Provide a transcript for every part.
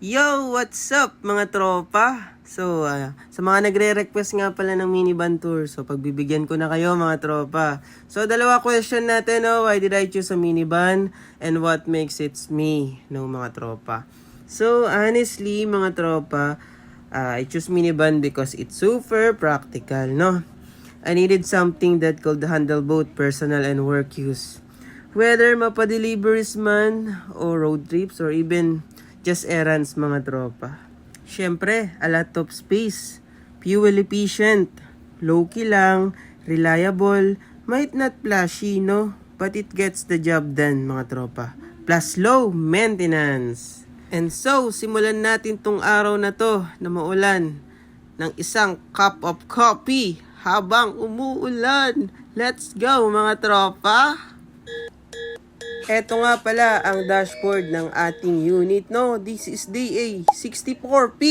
Yo! What's up mga tropa? So, sa mga nagre-request nga pala ng minivan tour, so pagbibigyan ko na kayo mga tropa. So, dalawa question natin, why did I choose a minivan and what makes it me, mga tropa. So, honestly mga tropa, I choose minivan because it's super practical, no? I needed something that could handle both personal and work use. Whether mapa-deliveries man, or road trips, or even just errands mga tropa. Syempre, a lot of space, fuel efficient, low-key lang, reliable, might not flashy, no? But it gets the job done mga tropa. Plus low maintenance. And so, simulan natin tong araw na to na maulan ng isang cup of coffee habang umuulan. Let's go mga tropa! Eto nga pala ang dashboard ng ating unit, no? This is DA64P.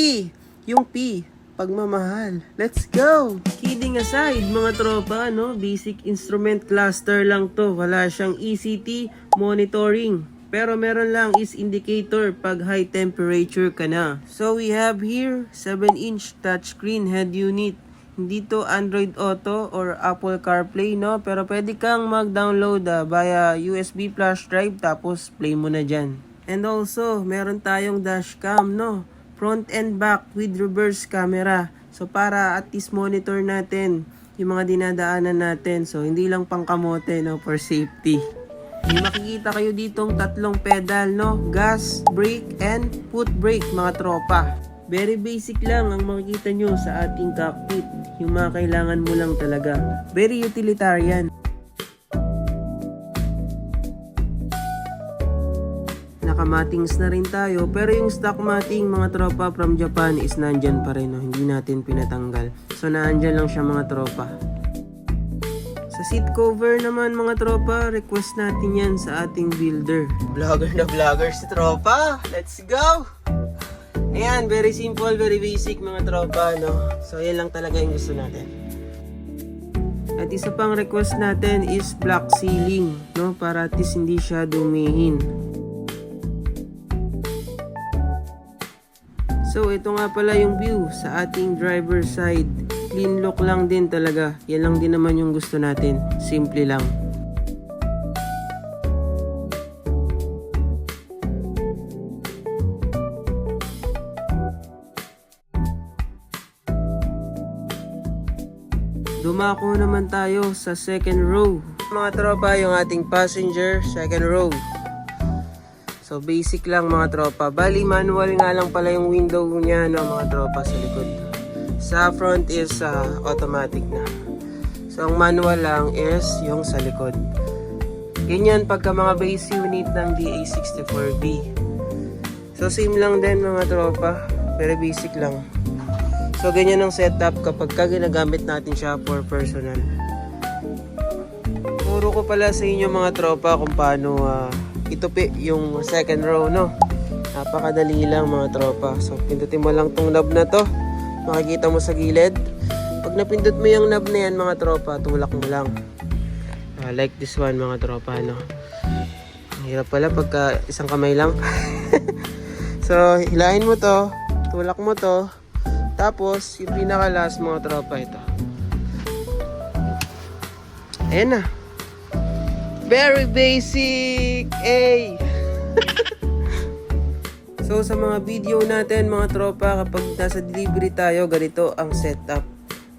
Yung P, pagmamahal. Let's go! Kidding aside, mga tropa, no? Basic instrument cluster lang to. Wala siyang ECT monitoring. Pero meron lang is indicator pag high temperature ka na. So we have here 7-inch touchscreen head unit. Hindi to Android Auto or Apple CarPlay, no? Pero pwede kang mag-download via USB flash drive tapos play mo na dyan. And also, meron tayong dashcam, no? Front and back with reverse camera. So para at least monitor natin yung mga dinadaanan natin. So hindi lang pang kamote, no? For safety. May makikita kayo ditong tatlong pedal, no? Gas, brake, and foot brake, mga tropa. Very basic lang ang makikita nyo sa ating cockpit. Yung mga kailangan mo lang talaga. Very utilitarian. Naka-mattings na rin tayo. Pero yung stock matting mga tropa from Japan is nandyan pa rin. No? Hindi natin pinatanggal. So nandyan lang siya mga tropa. Sa seat cover naman mga tropa, request natin yan sa ating builder. Vlogger na vlogger si tropa. Let's go! Ayan, very simple, very basic mga tropa, no? So, yan lang talaga yung gusto natin. At isa pang request natin is black ceiling, no? Para at least hindi siya dumihin. So, ito nga pala yung view sa ating driver side. Clean look lang din talaga. Yan lang din naman yung gusto natin. Simple lang. Dumako naman tayo sa second row. Mga tropa, yung ating passenger, second row. So basic lang mga tropa. Bali manual nga lang pala yung window niya, no, mga tropa, sa likod. Sa front is automatic na. So ang manual lang is yung sa likod. Ganyan pagka mga base unit ng DA64B. So same lang din mga tropa. Very basic lang. So, ganyan ang setup kapag ginagamit natin siya for personal. Turo ko pala sa inyo mga tropa kung paano itupi yung second row, no? Napakadali lang mga tropa. So, pindutin mo lang tong knob na to. Makikita mo sa gilid. Pag napindot mo yung knob na yan mga tropa, tulak mo lang. Like this one mga tropa, no? Hirap pala pagka isang kamay lang. So, hilahin mo to. Tulak mo to. Tapos, yung pinaka-last mga tropa ito. Ayan na. Very basic! Ay! So, sa mga video natin mga tropa, kapag nasa delivery tayo, ganito ang setup.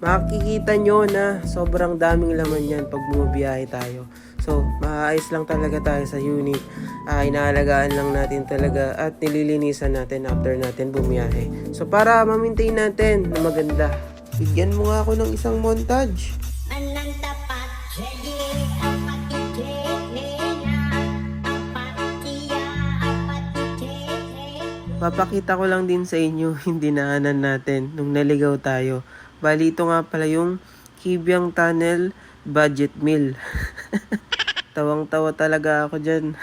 Makikita nyo na sobrang daming laman yan pag bumabiyahe tayo. So, maayos lang talaga tayo sa unit. Inaalagaan lang natin talaga at nililinisan natin after natin bumiyahe. So, para ma-maintain natin na maganda, bigyan mo nga ako ng isang montage. Papakita ko lang din sa inyo yung dinaanan natin nung naligaw tayo. Bali, ito nga pala yung Kibyang Tunnel Budget Meal. Tawang-tawa talaga ako dyan.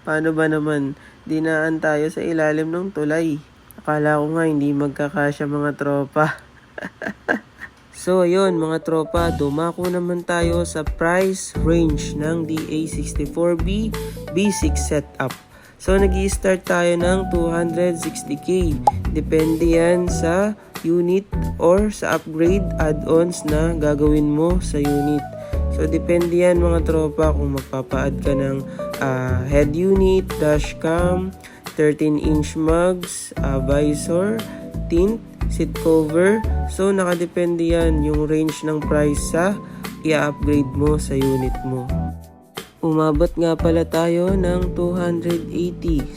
Paano ba naman? Dinaan tayo sa ilalim ng tulay. Akala ko nga hindi magkakasya mga tropa. So ayun mga tropa, dumako naman tayo sa price range ng DA64B basic setup. So nag-i-start tayo ng 260k. Depende yan sa unit or sa upgrade add-ons na gagawin mo sa unit. So depende yan mga tropa kung magpapa-add ka ng head unit, dashcam, 13-inch mugs, visor, tint, seat cover. So nakadepende yan yung range ng price sa i-upgrade mo sa unit mo. Umabot nga pala tayo ng 280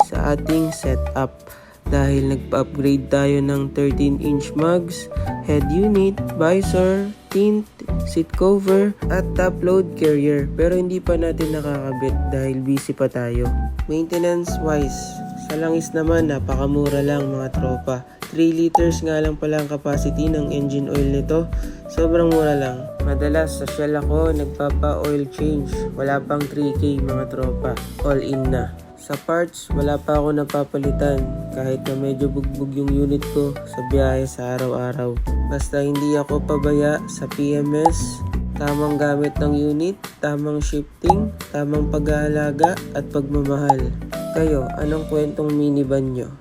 sa ating setup dahil nagpa-upgrade tayo ng 13-inch mugs, head unit, visor, tint, seat cover, at top load carrier. Pero hindi pa natin nakakabit dahil busy pa tayo. Maintenance wise, sa langis naman napakamura lang mga tropa. 3 liters nga lang pala ang capacity ng engine oil nito. Sobrang mura lang. Madalas sa Shell ako nagpapa-oil change. Wala pang 3K mga tropa. All in na. Sa parts, wala pa ako napapalitan kahit na medyo bugbog yung unit ko sa biyahe sa araw-araw. Basta hindi ako pabaya sa PMS, tamang gamit ng unit, tamang shifting, tamang pag-aalaga at pagmamahal. Kayo, anong kwentong minivan nyo?